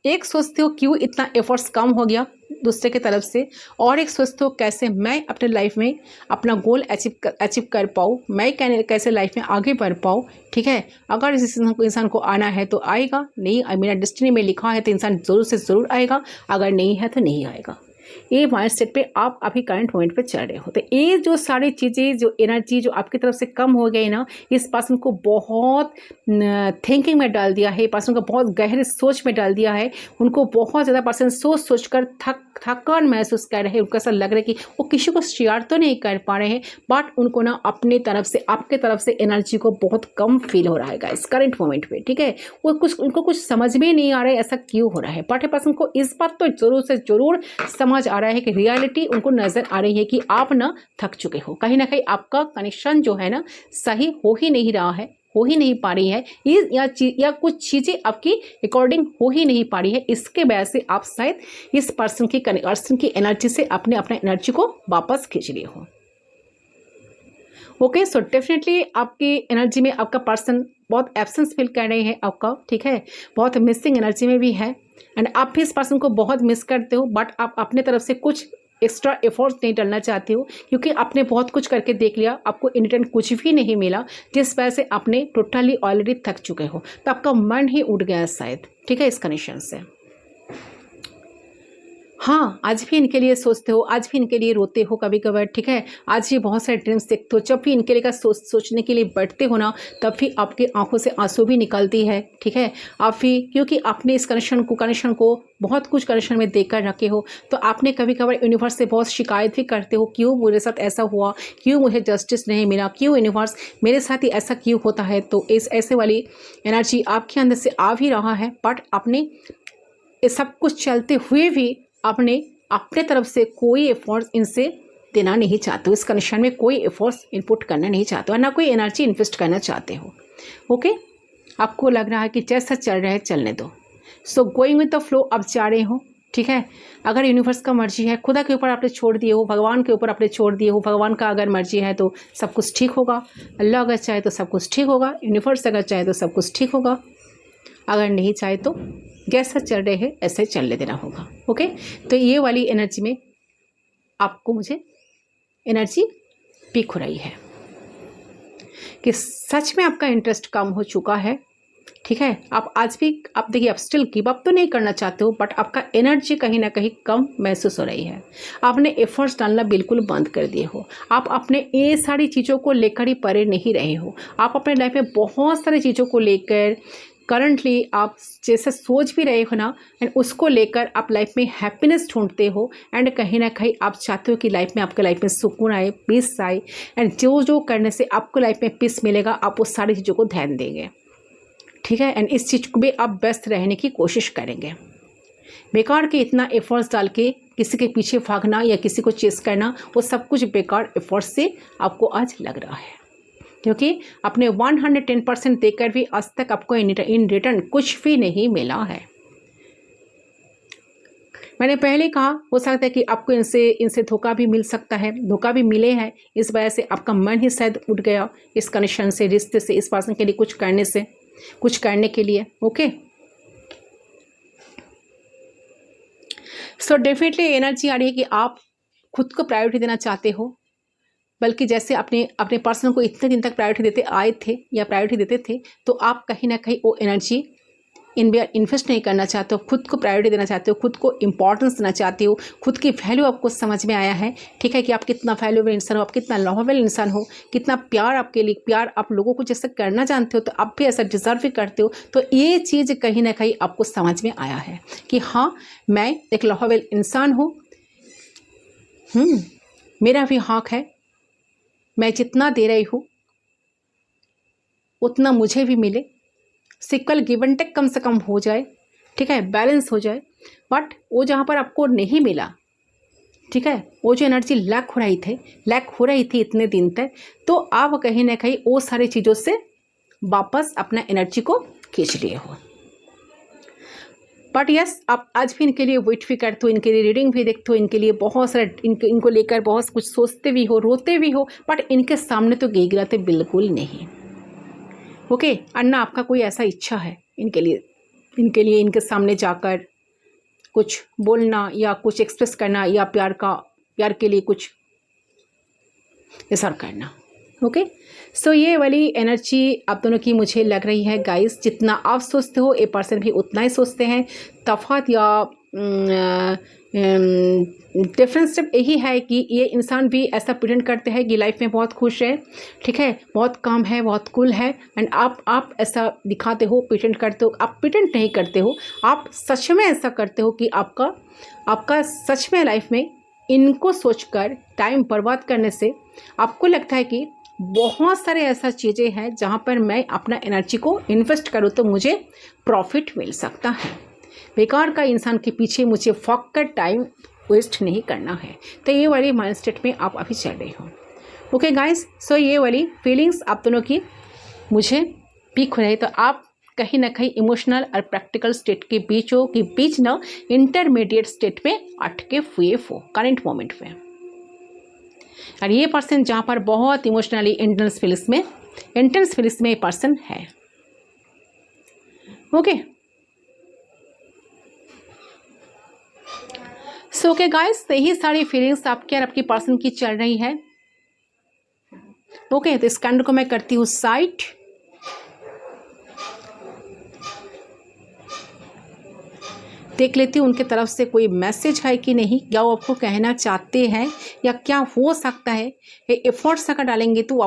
एक सोचते हो क्यों इतना एफर्ट्स कम हो गया दूसरे की तरफ से, और एक सोचते हो कैसे मैं अपने लाइफ में अपना गोल अचीव कर पाऊँ, मैं कैसे लाइफ में आगे बढ़ पाऊँ, ठीक है। अगर इस इंसान को आना है तो आएगा, नहीं मेरा डेस्टिनी में लिखा है तो इंसान ज़रूर से ज़रूर आएगा, अगर नहीं है तो नहीं आएगा। ये माइंड सेट पे आप अभी करंट मोमेंट पे चल रहे हो। तो ये जो सारी चीज़ें, जो एनर्जी जो आपकी तरफ से कम हो गई ना, इस पर्सन को बहुत थिंकिंग में डाल दिया है, पर्सन को बहुत गहरे सोच में डाल दिया है। उनको बहुत ज़्यादा पर्सन सोच कर थकान महसूस कर रहे हैं। उनको ऐसा लग रहा है कि वो किसी को शेयर तो नहीं कर पा रहे हैं, बट उनको ना अपने तरफ से, आपके तरफ से एनर्जी को बहुत कम फील हो रहा है इस करंट मोमेंट पे, ठीक है। उनको कुछ समझ में नहीं आ रहा है ऐसा क्यों हो रहा है, बट पर्सन को इस बात तो ज़रूर से ज़रूर समझ आ रहा है कि रियलिटी उनको नज़र आ रही है कि आप ना थक चुके हो, कहीं ना कहीं आपका कनेक्शन जो है ना सही हो ही नहीं रहा है, हो ही नहीं पा रही है, या कुछ चीज़ें आपकी अकॉर्डिंग हो ही नहीं पा रही है। इसके वजह से आप शायद इस पर्सन की एनर्जी से अपना एनर्जी को वापस खींच लिए हो। ओके, सो डेफिनेटली आपकी एनर्जी में आपका पर्सन बहुत एब्सेंस फील कर रहे हैं आपका, ठीक है, बहुत मिसिंग एनर्जी में भी है। एंड आप भी इस पर्सन को बहुत मिस करते हो, बट आप अपने तरफ से कुछ एक्स्ट्रा एफर्ट्स नहीं डालना चाहते हो, क्योंकि आपने बहुत कुछ करके देख लिया, आपको इन रिटर्न कुछ भी नहीं मिला, जिस वजह से आपने टोटली ऑलरेडी थक चुके हो। तो आपका मन ही उठ गया शायद, ठीक है, इस कंडीशन से। हाँ, आज भी इनके लिए सोचते हो, आज भी इनके लिए रोते हो कभी कभार, ठीक है, आज भी बहुत सारे ड्रीम्स देखते हो। जब भी इनके लिए सोचने के लिए बैठते हो ना, तब भी आपके आंखों से आंसू भी निकलती है, ठीक है। आप भी, क्योंकि आपने इस कनेक्शन को बहुत कुछ कनेक्शन में देख कर रखे हो, तो आपने कभी कभार यूनिवर्स से बहुत शिकायत भी करते हो, क्यों मेरे साथ ऐसा हुआ, क्यों मुझे जस्टिस नहीं मिला, क्यों यूनिवर्स मेरे साथ ही ऐसा क्यों होता है। तो इस ऐसे वाली एनर्जी आपके अंदर से आ भी रहा है, बट आपने ये सब कुछ चलते हुए भी आपने अपने तरफ से कोई एफर्ट्स इनसे देना नहीं चाहते हो, इस कनेक्शन में कोई एफर्ट्स इनपुट करना नहीं चाहते हो, ना कोई एनर्जी इन्वेस्ट करना चाहते हो। ओके, आपको लग रहा है कि जैसा चल रहा है चलने दो, so going with the flow आप जा रहे हो, ठीक है। अगर यूनिवर्स का मर्जी है, खुदा के ऊपर आपने छोड़ दिए हो, भगवान के ऊपर आपने छोड़ दिए हो, भगवान का अगर मर्जी है तो सब कुछ ठीक होगा, अल्लाह अगर चाहे तो सब कुछ ठीक होगा, यूनिवर्स अगर चाहे तो सब कुछ ठीक होगा, अगर नहीं चाहे तो जैसा चल रहे हैं ऐसे चलने देना होगा। ओके, तो ये वाली एनर्जी में आपको मुझे एनर्जी पीक हो रही है कि सच में आपका इंटरेस्ट कम हो चुका है, ठीक है। आप आज भी, आप देखिए, आप स्टिल गिव अप तो नहीं करना चाहते हो, बट आपका एनर्जी कहीं ना कहीं कम महसूस हो रही है। आपने एफर्ट्स डालना बिल्कुल बंद कर दिए हो, आप अपने ये सारी चीज़ों को लेकर ही परे नहीं रहे हो। आप अपने लाइफ में बहुत सारी चीज़ों को लेकर करंटली आप जैसे सोच भी रहे हो ना, एंड उसको लेकर आप लाइफ में हैप्पीनेस ढूंढते हो, एंड कहीं ना कहीं आप चाहते हो कि लाइफ में आपके लाइफ में सुकून आए, पीस आए, एंड जो करने से आपको लाइफ में पीस मिलेगा, आप वो सारी चीज़ों को ध्यान देंगे, ठीक है। एंड इस चीज़ को भी आप व्यस्त रहने की कोशिश करेंगे। बेकार के इतना एफर्ट्स डाल के किसी के पीछे भागना या किसी को चेस करना, वो सब कुछ बेकार एफर्ट्स से आपको आज लग रहा है, क्योंकि आपने 110% देकर भी आज तक आपको इन रिटर्न कुछ भी नहीं मिला है। मैंने पहले कहा, हो सकता है कि आपको इनसे धोखा भी मिल सकता है, धोखा भी मिले हैं, इस वजह से आपका मन ही शायद उठ गया इस कनेक्शन से, रिश्ते से, इस पर्सन के लिए कुछ करने के लिए। ओके, सो डेफिनेटली एनर्जी आ रही है कि आप खुद को प्रायोरिटी देना चाहते हो, बल्कि जैसे अपने पर्सन को इतने दिन तक प्रायोरिटी देते आए थे या प्रायोरिटी देते थे, तो आप कहीं ना कहीं वो एनर्जी इन्वेस्ट नहीं करना चाहते हो, खुद को प्रायोरिटी देना चाहते हो, खुद को इंपॉर्टेंस देना चाहते हो, खुद की वैल्यू आपको समझ में आया है, ठीक है, कि आप कितना वैल्यूएबल इंसान हो, आप कितना लवेबल इंसान हो, कितना प्यार आपके लिए, प्यार आप लोगों को जैसे करना जानते हो, तो आप भी ऐसा डिजर्व भी करते हो। तो ये चीज़ कहीं ना कहीं आपको समझ में आया है कि हाँ, मैं एक लवेबल इंसान हूँ, मेरा भी हक है, मैं जितना दे रही हूँ उतना मुझे भी मिले, सिक्वल गिव एंड टेक कम से कम हो जाए, ठीक है, बैलेंस हो जाए। बट वो जहाँ पर आपको नहीं मिला, ठीक है, वो जो एनर्जी लैक हो रही थी इतने दिन तक, तो आप कहीं ना कहीं वो सारी चीज़ों से वापस अपना एनर्जी को खींच लिए हो। बट यस, आप आज भी इनके लिए वेट भी करते हो, इनके लिए रीडिंग भी देखते हो, इनके लिए बहुत सारे इनको लेकर बहुत कुछ सोचते भी हो, रोते भी हो, बट इनके सामने तो गिड़गिड़ाते बिल्कुल नहीं। ओके, और ना आपका कोई ऐसा इच्छा है इनके लिए इनके सामने जाकर कुछ बोलना या कुछ एक्सप्रेस करना या प्यार के लिए कुछ इज़हार करना। ओके, सो ये वाली एनर्जी आप दोनों की मुझे लग रही है गाइस, जितना आप सोचते हो ए पर्सन भी उतना ही सोचते हैं। तफात या डिफरेंस सिर्फ यही है कि ये इंसान भी ऐसा प्रिटेंड करते हैं कि लाइफ में बहुत खुश है, ठीक है, बहुत काम है, बहुत कूल है, एंड आप ऐसा दिखाते हो, प्रिटेंड करते हो। आप प्रिटेंड नहीं करते हो, आप सच में ऐसा करते हो कि आपका सच में लाइफ में इनको सोचकर टाइम बर्बाद करने से आपको लगता है कि बहुत सारे ऐसा चीज़ें हैं जहाँ पर मैं अपना एनर्जी को इन्वेस्ट करूँ तो मुझे प्रॉफिट मिल सकता है। बेकार का इंसान के पीछे मुझे फक कर टाइम वेस्ट नहीं करना है। तो ये वाली माइंड स्टेट में आप अभी चल रहे हो। ओके गाइस, सो ये वाली फीलिंग्स आप दोनों की मुझे पिक हो रही है। तो आप कहीं ना कहीं इमोशनल और प्रैक्टिकल स्टेट के बीच ना इंटरमीडिएट स्टेट में अटके हुए हो करंट मोमेंट में। और ये पर्सन जहाँ पर बहुत इमोशनली इंटेंस फीलिंग्स में ये पर्सन है। ओके, सो ओके गाइस, यही सारी फीलिंग्स आपके और आपकी पर्सन की चल रही है। ओके, तो इस कैंडल को मैं करती हूँ साइड। देख लेती हूँ उनके तरफ से कोई मैसेज है कि नहीं, क्या वो आपको कहना चाहते हैं, या क्या हो सकता है एफर्ट्स अगर डालेंगे तो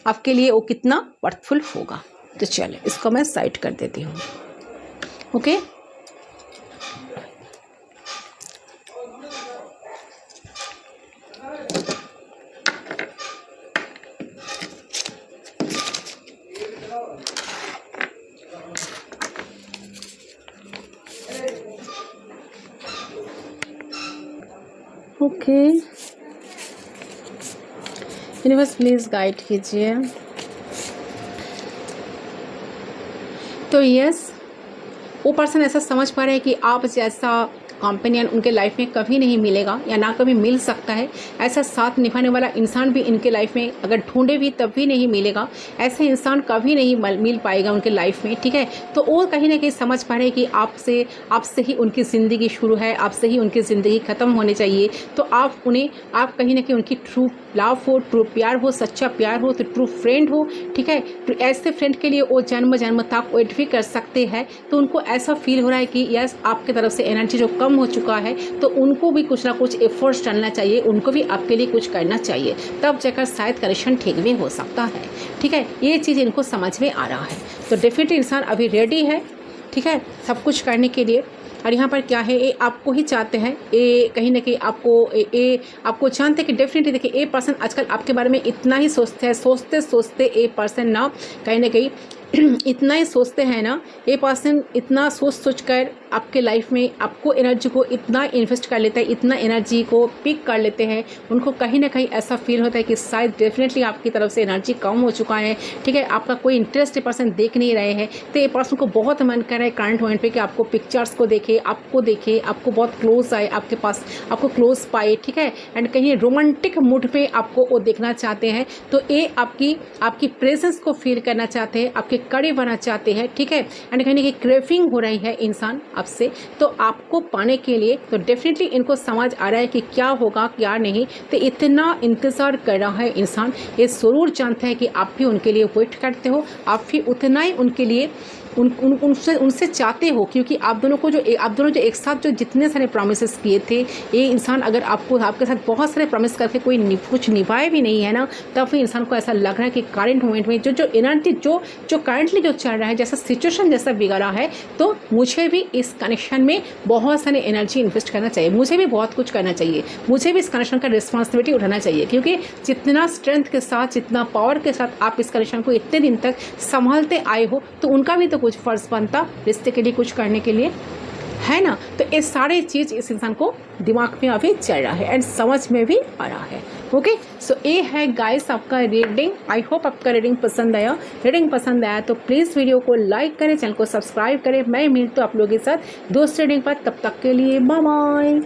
आपके लिए वो कितना वर्थफुल होगा। तो चलिए इसको मैं साइड कर देती हूँ। Okay, okay, universe please guide कीजिए। तो यस, वो पर्सन ऐसा समझ पा रहे हैं कि आप जैसा कंपेनियन उनके लाइफ में कभी नहीं मिलेगा या ना कभी मिल सकता है। ऐसा साथ निभाने वाला इंसान भी इनके लाइफ में अगर ढूंढे भी तब भी नहीं मिलेगा। ऐसा इंसान कभी नहीं मिल पाएगा उनके लाइफ में, ठीक है। तो वो कहीं ना कहीं समझ पा रहे हैं कि आपसे ही उनकी ज़िंदगी शुरू है, आपसे ही उनकी ज़िंदगी ख़त्म होनी चाहिए। तो आप कहीं ना कहीं उनकी ट्रू लव हो, ट्रू प्यार हो, सच्चा प्यार हो, तो ट्रू फ्रेंड हो, ठीक है। तो ऐसे फ्रेंड के लिए वो जन्म तक वेट भी कर सकते हैं। तो उनको ऐसा फील हो रहा है कि यस, आपकी तरफ से एनर्जी जो कम हो चुका है, तो उनको भी कुछ ना कुछ एफर्ट्स डालना चाहिए, उनको भी आपके लिए कुछ करना चाहिए, तब जाकर शायद कनेक्शन ठीक भी हो सकता है, ठीक है। ये चीज़ इनको समझ में आ रहा है। तो डेफिनेटली इंसान अभी रेडी है, ठीक है, सब कुछ करने के लिए। और यहाँ पर क्या है, ये आपको ही चाहते हैं, ये कहीं ना कहीं आपको जानते हैं कि डेफिनेटली देखिए, ये पर्सन आजकल आपके बारे में इतना ही सोचते हैं, सोचते ये पर्सन ना कहीं ना कहीं इतना ही सोचते हैं ना, ये पर्सन इतना सोच कर आपके लाइफ में आपको एनर्जी को इतना इन्वेस्ट कर लेता है, इतना एनर्जी को पिक कर लेते हैं। उनको कहीं ना कहीं ऐसा फील होता है कि शायद डेफिनेटली आपकी तरफ से एनर्जी कम हो चुका है, ठीक है, आपका कोई इंटरेस्ट ये पर्सन देख नहीं रहे हैं। तो ये पर्सन को बहुत मन कर रहा है करंट पॉइंट पे कि आपको पिक्चर्स को देखे, आपको बहुत क्लोज आए, आपके पास आपको क्लोज पाए, ठीक है, एंड कहीं रोमांटिक मूड पे आपको वो देखना चाहते हैं। तो ये आपकी प्रेजेंस को फील करना चाहते हैं, आपके करीब बनना चाहते हैं, ठीक है, एंड कहीं ना कहीं क्रेविंग हो रही है इंसान आपसे। तो आपको पाने के लिए तो डेफिनेटली इनको समझ आ रहा है कि क्या होगा क्या नहीं। तो इतना इंतज़ार कर रहा है इंसान, ये ज़रूर जानता है कि आप भी उनके लिए वेट करते हो, आप भी उतना ही उनके लिए उनसे चाहते हो, क्योंकि आप दोनों जो एक साथ जो जितने सारे प्रॉमिसेस किए थे, ये इंसान अगर आपके साथ बहुत सारे प्रॉमिस करके कोई कुछ निभाए भी नहीं है ना, तब फिर इंसान को ऐसा लग रहा है कि करंट मोमेंट में जो एनर्जी जो करंटली जो चल रहा है, जैसा सिचुएशन जैसा बिगड़ा है, तो मुझे भी इस कनेक्शन में बहुत सारी एनर्जी इन्वेस्ट करना चाहिए, मुझे भी बहुत कुछ करना चाहिए, मुझे भी इस कनेक्शन का रिस्पॉन्सिबिलिटी उठाना चाहिए, क्योंकि जितना स्ट्रेंथ के साथ, जितना पावर के साथ आप इस कनेक्शन को इतने दिन तक संभालते आए हो, तो उनका भी तो कुछ फ़र्ज़ बनता रिश्ते के लिए कुछ करने के लिए, है ना। तो ये सारी चीज़ इस इंसान को दिमाग में अभी चल रहा है एंड समझ में भी आ रहा है। ओके, सो ये है गाइस आपका रीडिंग। आई होप आपका रीडिंग पसंद आया। रीडिंग पसंद आया तो प्लीज़ वीडियो को लाइक करें, चैनल को सब्सक्राइब करें। मैं मिलती हूँ आप लोगों के साथ दूसरे रीडिंग पर, तब तक के लिए बाय बाय।